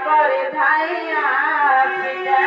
করে ধাইয়া পিতা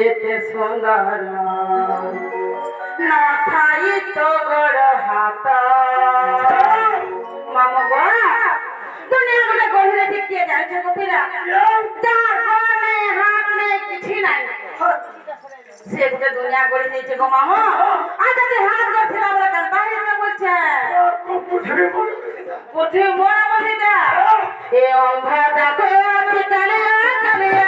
এতে সুন্দর না থাই তো গড় হাত মামা গো দুনিয়া গুলো গহিরে কে যাইছে গোপীরা যার গনে হাত নেই কিছু নাই সে গুলো দুনিয়া গড়ে দিয়েছে গো মামা আজ যদি হাত গড়ছিল বলে কেন বাহিরে বলছে পুঠি মোড়া বলি দা এ অন্ধা দেখো কালিয়া কালিয়া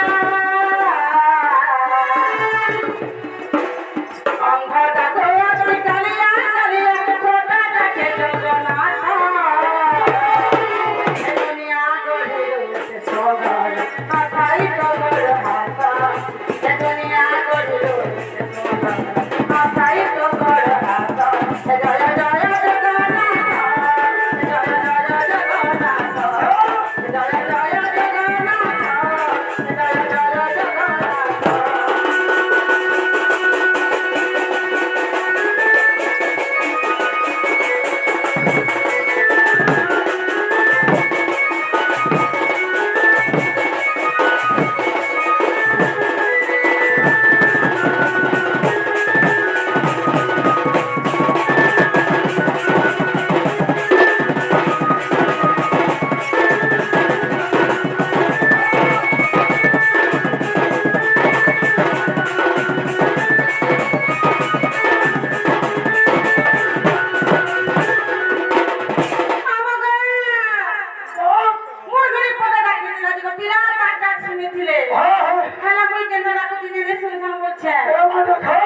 ए मा देखो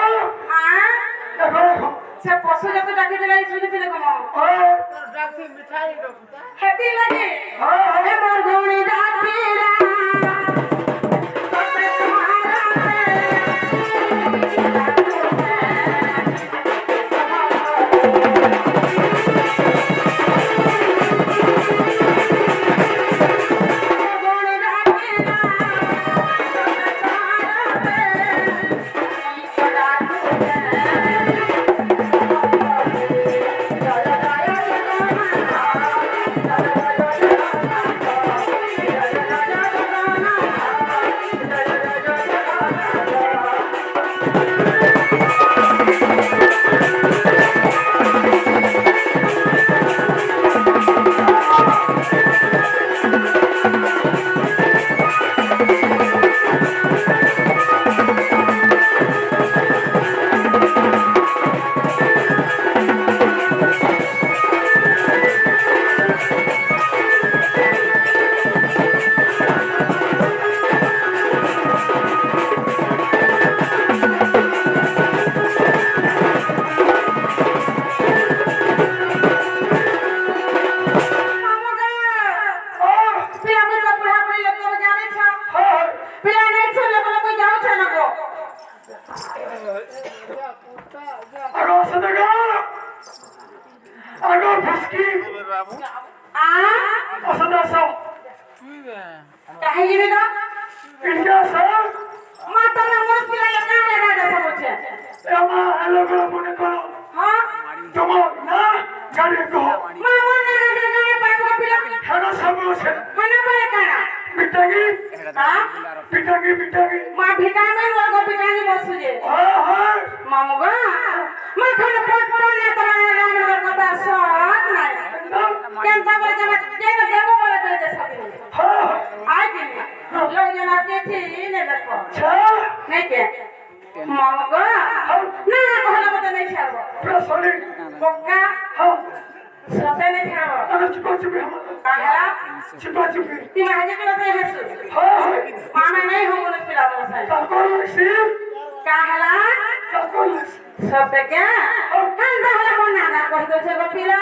हाँ देखो से पशु जब डाकी दिला सुनी दिले को मां ओ डाक्टर मिठाई रखता हेती लगे हां हे मोर गौणी डाकीरा तोते आगो सदगा आगो फसकी असदा सो काहे गिरे का इंडिया सो माता ना मोर पिला लगा लगा दे समझे एमा अलग अलग मने करो हां तुम ना गाड़ी को मामा ना गाड़ी पाइप का पिला खाना सब से खाना पाए काना बिटागी हां बिटागी मां विटामिन और को विटामिन बसुजे हां मामू गा मां खाना पट पड़ने तरा राम नगर कथा साथ नहीं केंता बोले जब जेन देवो बोले दे दे सब हां आई कि लोग जना के थी ने देखो छा नहीं के मामू गा ना कहला बता नहीं छाबो प्रसली बक्का हां सते नहीं छाबो अरे चुप हम काहला चुप ती महाजे के बता हसु हां मामा नहीं हम बोले पिला बसा ताको सिर काहला ताको सते क्या हम दहला मना ना कह दो छे गो पिला